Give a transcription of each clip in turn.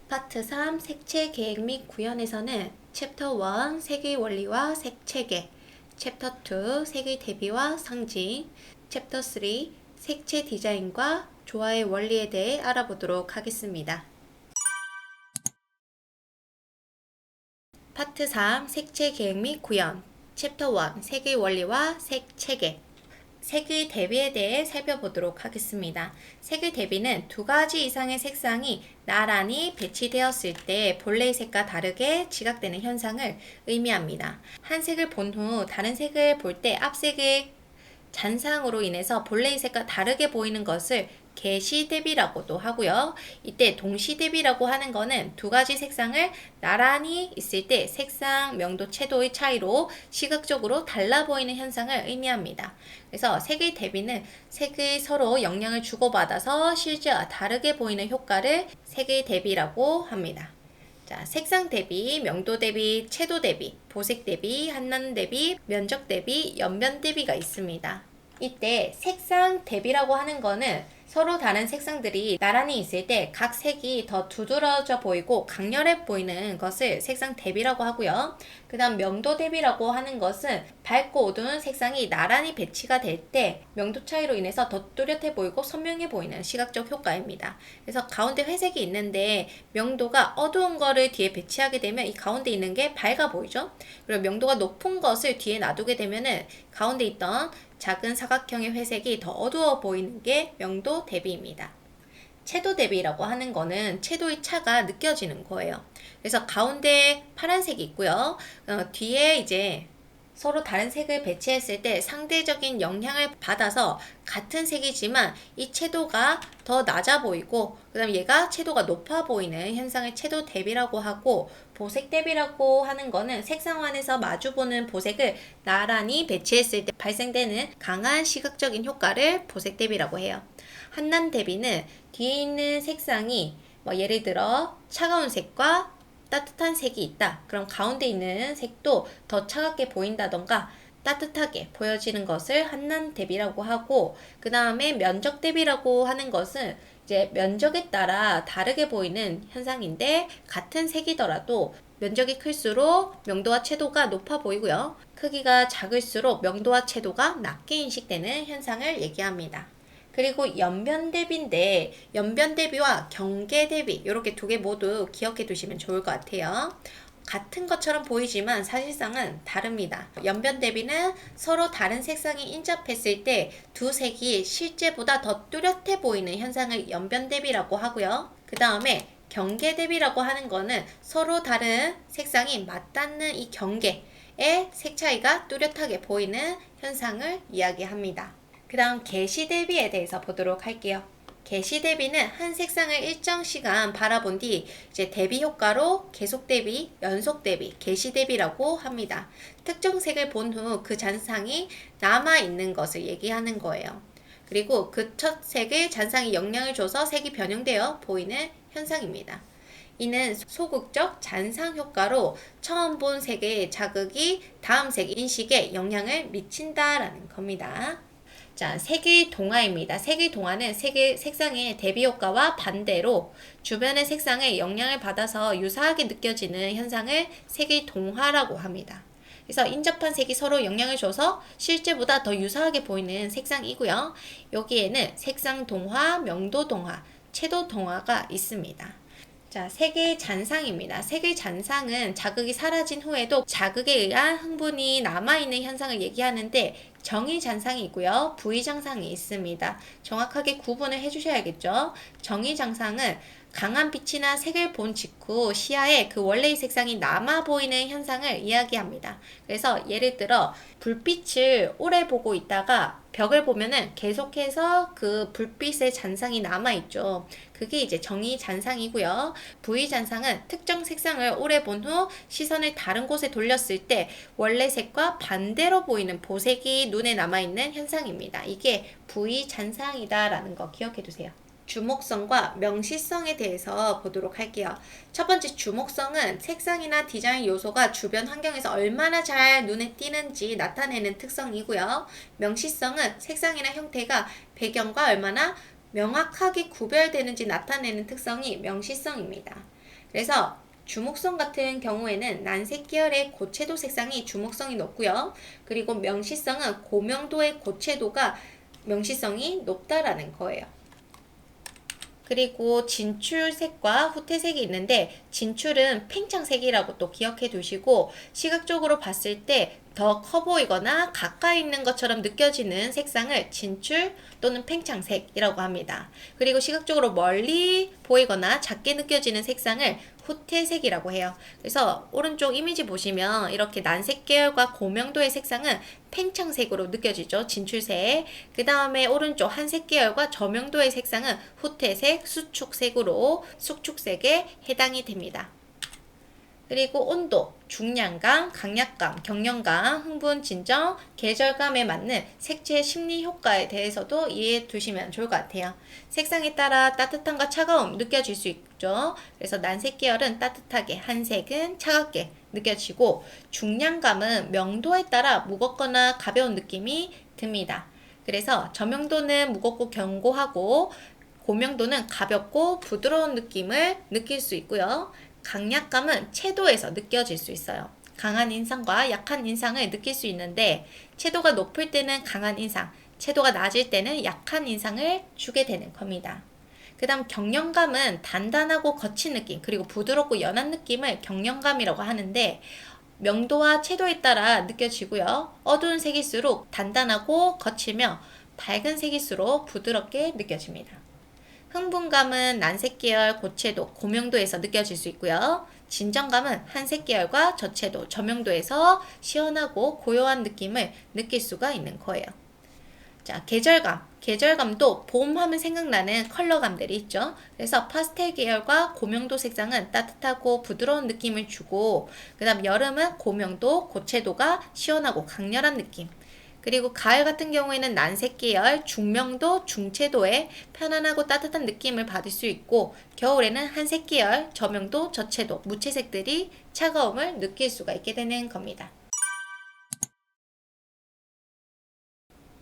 파트 3 색채 계획 및 구현에서는 챕터 1 색의 원리와 색체계, 챕터 2 색의 대비와 상징, 챕터 3 색채 디자인과 조화의 원리에 대해 알아보도록 하겠습니다. 파트 3 색채 계획 및 구현, 챕터 1 색의 원리와 색체계, 색의 대비에 대해 살펴보도록 하겠습니다. 색의 대비는 두 가지 이상의 색상이 나란히 배치되었을 때 본래의 색과 다르게 지각되는 현상을 의미합니다. 한 색을 본 후 다른 색을 볼 때 앞색의 잔상으로 인해서 본래의 색과 다르게 보이는 것을 개시대비라고도 하고요. 이때 동시대비라고 하는 거는 두 가지 색상을 나란히 있을 때 색상, 명도, 채도의 차이로 시각적으로 달라 보이는 현상을 의미합니다. 그래서 색의 대비는 색의 서로 영향을 주고받아서 실제와 다르게 보이는 효과를 색의 대비라고 합니다. 자, 색상 대비, 명도 대비, 채도 대비, 보색 대비, 한난 대비, 면적 대비, 연변 대비가 있습니다. 이때 색상 대비라고 하는 거는 서로 다른 색상들이 나란히 있을 때 각 색이 더 두드러져 보이고 강렬해 보이는 것을 색상 대비라고 하고요. 그 다음 명도 대비라고 하는 것은 밝고 어두운 색상이 나란히 배치가 될 때 명도 차이로 인해서 더 뚜렷해 보이고 선명해 보이는 시각적 효과입니다. 그래서 가운데 회색이 있는데 명도가 어두운 거를 뒤에 배치하게 되면 이 가운데 있는 게 밝아 보이죠. 그리고 명도가 높은 것을 뒤에 놔두게 되면은 가운데 있던 작은 사각형의 회색이 더 어두워 보이는 게 명도 대비입니다. 채도 대비라고 하는 거는 채도의 차가 느껴지는 거예요. 그래서 가운데 파란색이 있고요. 뒤에 이제 서로 다른 색을 배치했을 때 상대적인 영향을 받아서 같은 색이지만 이 채도가 더 낮아 보이고 그 다음 얘가 채도가 높아 보이는 현상을 채도 대비라고 하고, 보색 대비라고 하는 거는 색상환에서 마주보는 보색을 나란히 배치했을 때 발생되는 강한 시각적인 효과를 보색 대비라고 해요. 한난 대비는 뒤에 있는 색상이 예를 들어 차가운 색과 따뜻한 색이 있다. 그럼 가운데 있는 색도 더 차갑게 보인다던가 따뜻하게 보여지는 것을 한난 대비라고 하고, 그 다음에 면적 대비라고 하는 것은 이제 면적에 따라 다르게 보이는 현상인데 같은 색이더라도 면적이 클수록 명도와 채도가 높아 보이고요. 크기가 작을수록 명도와 채도가 낮게 인식되는 현상을 얘기합니다. 그리고 연변 대비인데 연변 대비와 경계 대비 이렇게 두 개 모두 기억해 두시면 좋을 것 같아요. 같은 것처럼 보이지만 사실상은 다릅니다. 연변 대비는 서로 다른 색상이 인접했을 때 두 색이 실제보다 더 뚜렷해 보이는 현상을 연변 대비라고 하고요. 그 다음에 경계 대비라고 하는 거는 서로 다른 색상이 맞닿는 이 경계의 색 차이가 뚜렷하게 보이는 현상을 이야기합니다. 그 다음 개시 대비에 대해서 보도록 할게요. 개시 대비는 한 색상을 일정 시간 바라본 뒤 이제 대비 효과로 계속 대비, 연속 대비, 개시 대비라고 합니다. 특정 색을 본 후 그 잔상이 남아있는 것을 얘기하는 거예요. 그리고 그 첫 색의 잔상이 영향을 줘서 색이 변형되어 보이는 현상입니다. 이는 소극적 잔상 효과로 처음 본 색의 자극이 다음 색 인식에 영향을 미친다라는 겁니다. 자, 색의 동화입니다. 색의 동화는 색상의 대비 효과와 반대로 주변의 색상에 영향을 받아서 유사하게 느껴지는 현상을 색의 동화라고 합니다. 그래서 인접한 색이 서로 영향을 줘서 실제보다 더 유사하게 보이는 색상이고요. 여기에는 색상 동화, 명도 동화, 채도 동화가 있습니다. 자, 색의 잔상입니다. 색의 잔상은 자극이 사라진 후에도 자극에 의한 흥분이 남아있는 현상을 얘기하는데 정의 잔상이 있고요. 부의 잔상이 있습니다. 정확하게 구분을 해주셔야겠죠. 정의 잔상은 강한 빛이나 색을 본 직후 시야에 그 원래의 색상이 남아 보이는 현상을 이야기합니다. 그래서 예를 들어 불빛을 오래 보고 있다가 벽을 보면은 계속해서 그 불빛의 잔상이 남아있죠. 그게 이제 정의 잔상이고요. 부의 잔상은 특정 색상을 오래 본 후 시선을 다른 곳에 돌렸을 때 원래 색과 반대로 보이는 보색이 눈에 남아있는 현상입니다. 이게 부의 잔상이다라는 거 기억해 두세요. 주목성과 명시성에 대해서 보도록 할게요. 첫 번째 주목성은 색상이나 디자인 요소가 주변 환경에서 얼마나 잘 눈에 띄는지 나타내는 특성이고요. 명시성은 색상이나 형태가 배경과 얼마나 명확하게 구별되는지 나타내는 특성이 명시성입니다. 그래서 주목성 같은 경우에는 난색 계열의 고채도 색상이 주목성이 높고요. 그리고 명시성은 고명도의 고채도가 명시성이 높다라는 거예요. 그리고 진출색과 후퇴색이 있는데 진출은 팽창색이라고 또 기억해 두시고 시각적으로 봤을 때 더 커 보이거나 가까이 있는 것처럼 느껴지는 색상을 진출 또는 팽창색이라고 합니다. 그리고 시각적으로 멀리 보이거나 작게 느껴지는 색상을 후퇴색이라고 해요. 그래서 오른쪽 이미지 보시면 이렇게 난색 계열과 고명도의 색상은 팽창색으로 느껴지죠. 진출색. 그 다음에 오른쪽 한색 계열과 저명도의 색상은 후퇴색, 수축색으로 수축색에 해당이 됩니다. 그리고 온도, 중량감, 강약감, 경련감, 흥분, 진정, 계절감에 맞는 색채 심리 효과에 대해서도 이해해 두시면 좋을 것 같아요. 색상에 따라 따뜻함과 차가움 느껴질 수 있죠. 그래서 난색 계열은 따뜻하게, 한색은 차갑게 느껴지고 중량감은 명도에 따라 무겁거나 가벼운 느낌이 듭니다. 그래서 저명도는 무겁고 견고하고 고명도는 가볍고 부드러운 느낌을 느낄 수 있고요. 강약감은 채도에서 느껴질 수 있어요. 강한 인상과 약한 인상을 느낄 수 있는데 채도가 높을 때는 강한 인상, 채도가 낮을 때는 약한 인상을 주게 되는 겁니다. 그 다음 경련감은 단단하고 거친 느낌 그리고 부드럽고 연한 느낌을 경련감이라고 하는데 명도와 채도에 따라 느껴지고요. 어두운 색일수록 단단하고 거칠며 밝은 색일수록 부드럽게 느껴집니다. 흥분감은 난색 계열, 고채도, 고명도에서 느껴질 수 있고요. 진정감은 한색 계열과 저채도, 저명도에서 시원하고 고요한 느낌을 느낄 수가 있는 거예요. 자, 계절감. 계절감도 봄 하면 생각나는 컬러감들이 있죠. 그래서 파스텔 계열과 고명도 색상은 따뜻하고 부드러운 느낌을 주고 그 다음 여름은 고명도, 고채도가 시원하고 강렬한 느낌. 그리고 가을 같은 경우에는 난색 계열, 중명도, 중채도의 편안하고 따뜻한 느낌을 받을 수 있고 겨울에는 한색 계열, 저명도, 저채도, 무채색들이 차가움을 느낄 수가 있게 되는 겁니다.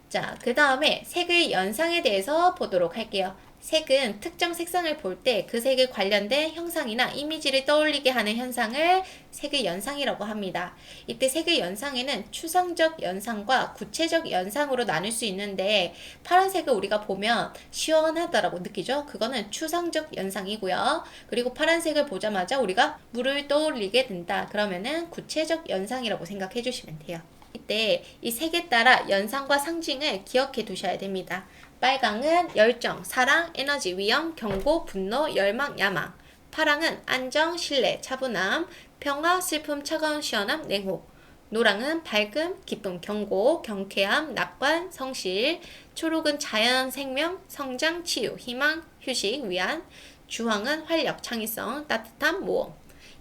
자, 그 다음에 색의 연상에 대해서 보도록 할게요. 색은 특정 색상을 볼 때 그 색에 관련된 형상이나 이미지를 떠올리게 하는 현상을 색의 연상이라고 합니다. 이때 색의 연상에는 추상적 연상과 구체적 연상으로 나눌 수 있는데 파란색을 우리가 보면 시원하다라고 느끼죠? 그거는 추상적 연상이고요. 그리고 파란색을 보자마자 우리가 물을 떠올리게 된다. 그러면은 구체적 연상이라고 생각해 주시면 돼요. 이때 이 색에 따라 연상과 상징을 기억해 두셔야 됩니다. 빨강은 열정, 사랑, 에너지, 위험, 경고, 분노, 열망, 야망. 파랑은 안정, 신뢰, 차분함, 평화, 슬픔, 차가운 시원함, 냉혹. 노랑은 밝음, 기쁨, 경고, 경쾌함, 낙관, 성실. 초록은 자연, 생명, 성장, 치유, 희망, 휴식, 위안. 주황은 활력, 창의성, 따뜻함, 모험.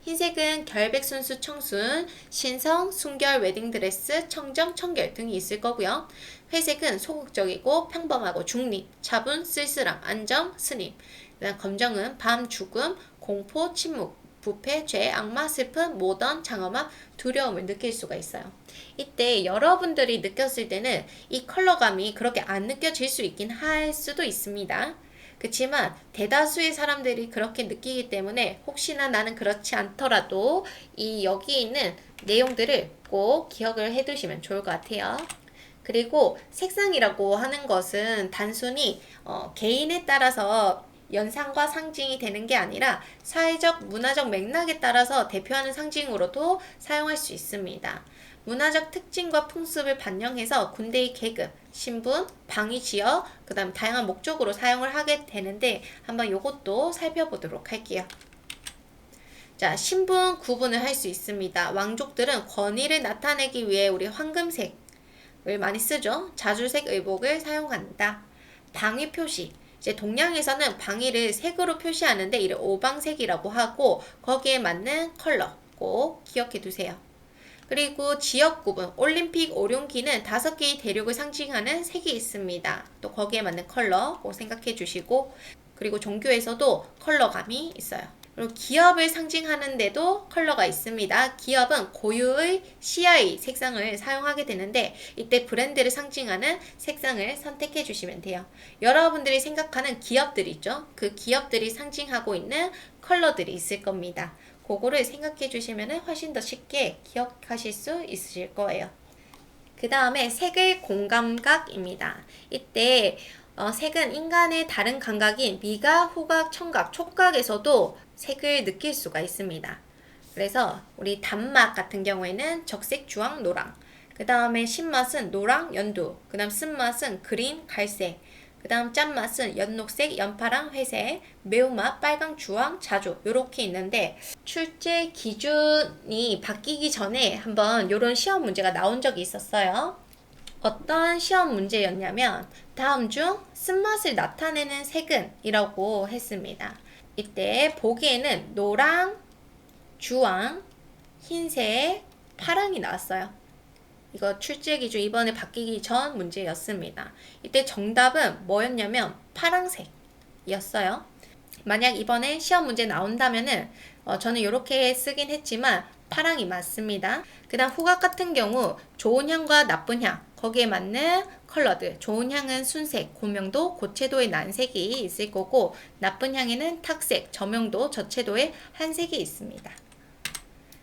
흰색은 결백, 순수, 청순, 신성, 순결, 웨딩드레스, 청정, 청결 등이 있을 거고요. 회색은 소극적이고 평범하고 중립, 차분, 쓸쓸함, 안정, 스님. 검정은 밤, 죽음, 공포, 침묵, 부패, 죄, 악마, 슬픔, 모던, 장엄함, 두려움을 느낄 수가 있어요. 이때 여러분들이 느꼈을 때는 이 컬러감이 그렇게 안 느껴질 수 있긴 할 수도 있습니다. 그치만 대다수의 사람들이 그렇게 느끼기 때문에 혹시나 나는 그렇지 않더라도 이 여기 있는 내용들을 꼭 기억을 해 두시면 좋을 것 같아요. 그리고 색상이라고 하는 것은 단순히 개인에 따라서 연상과 상징이 되는 게 아니라 사회적, 문화적 맥락에 따라서 대표하는 상징으로도 사용할 수 있습니다. 문화적 특징과 풍습을 반영해서 군대의 계급, 신분, 방위 지역, 그 다음 다양한 목적으로 사용을 하게 되는데 한번 요것도 살펴보도록 할게요. 자, 신분 구분을 할 수 있습니다. 왕족들은 권위를 나타내기 위해 우리 황금색을 많이 쓰죠. 자주색 의복을 사용한다. 방위 표시. 이제 동양에서는 방위를 색으로 표시하는데 이를 오방색이라고 하고 거기에 맞는 컬러 꼭 기억해 두세요. 그리고 지역 구분, 올림픽 오룡기는 5개의 대륙을 상징하는 색이 있습니다. 또 거기에 맞는 컬러 꼭 생각해 주시고 그리고 종교에서도 컬러감이 있어요. 그리고 기업을 상징하는데도 컬러가 있습니다. 기업은 고유의 CI 색상을 사용하게 되는데 이때 브랜드를 상징하는 색상을 선택해 주시면 돼요. 여러분들이 생각하는 기업들 있죠? 그 기업들이 상징하고 있는 컬러들이 있을 겁니다. 그거를 생각해 주시면 훨씬 더 쉽게 기억하실 수 있으실 거예요. 그 다음에 색의 공감각입니다. 이때 색은 인간의 다른 감각인 미각, 후각, 청각, 촉각에서도 색을 느낄 수가 있습니다. 그래서 우리 단맛 같은 경우에는 적색, 주황, 노랑. 그 다음에 신맛은 노랑, 연두. 그 다음 쓴맛은 그린, 갈색. 그 다음 짠맛은 연녹색, 연파랑, 회색. 매운맛, 빨강, 주황, 자조. 요렇게 있는데 출제 기준이 바뀌기 전에 한번 요런 시험 문제가 나온 적이 있었어요. 어떤 시험 문제였냐면 다음 중 쓴맛을 나타내는 색은? 이라고 했습니다. 이때 보기에는 노랑, 주황, 흰색, 파랑이 나왔어요. 이거 출제 기준 이번에 바뀌기 전 문제였습니다. 이때 정답은 뭐였냐면 파랑색이었어요. 만약 이번에 시험 문제 나온다면은 저는 이렇게 쓰긴 했지만 파랑이 맞습니다. 그 다음 후각 같은 경우 좋은 향과 나쁜 향 거기에 맞는 컬러들. 좋은 향은 순색, 고명도, 고채도의 난색이 있을 거고 나쁜 향에는 탁색, 저명도, 저채도의 한색이 있습니다.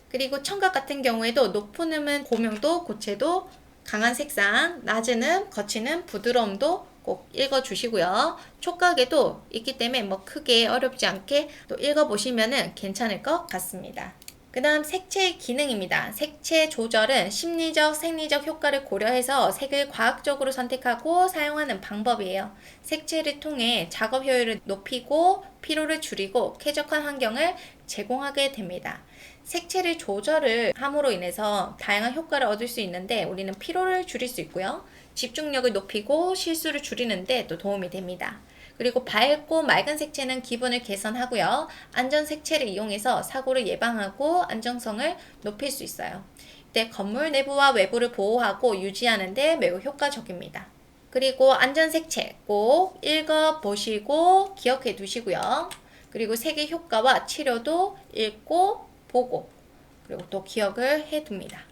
그리고 청각 같은 경우에도 높은 음은 고명도, 고채도, 강한 색상, 낮은 음, 거친 음, 부드러움도 꼭 읽어주시고요. 촉각에도 있기 때문에 뭐 크게 어렵지 않게 또 읽어보시면 괜찮을 것 같습니다. 그 다음 색채의 기능입니다. 색채 조절은 심리적, 생리적 효과를 고려해서 색을 과학적으로 선택하고 사용하는 방법이에요. 색채를 통해 작업 효율을 높이고 피로를 줄이고 쾌적한 환경을 제공하게 됩니다. 색채를 조절을 함으로 인해서 다양한 효과를 얻을 수 있는데 우리는 피로를 줄일 수 있고요. 집중력을 높이고 실수를 줄이는데 또 도움이 됩니다. 그리고 밝고 맑은 색채는 기분을 개선하고요. 안전 색채를 이용해서 사고를 예방하고 안정성을 높일 수 있어요. 이때 건물 내부와 외부를 보호하고 유지하는 데 매우 효과적입니다. 그리고 안전 색채 꼭 읽어보시고 기억해 두시고요. 그리고 색의 효과와 치료도 읽고 보고 그리고 또 기억을 해 둡니다.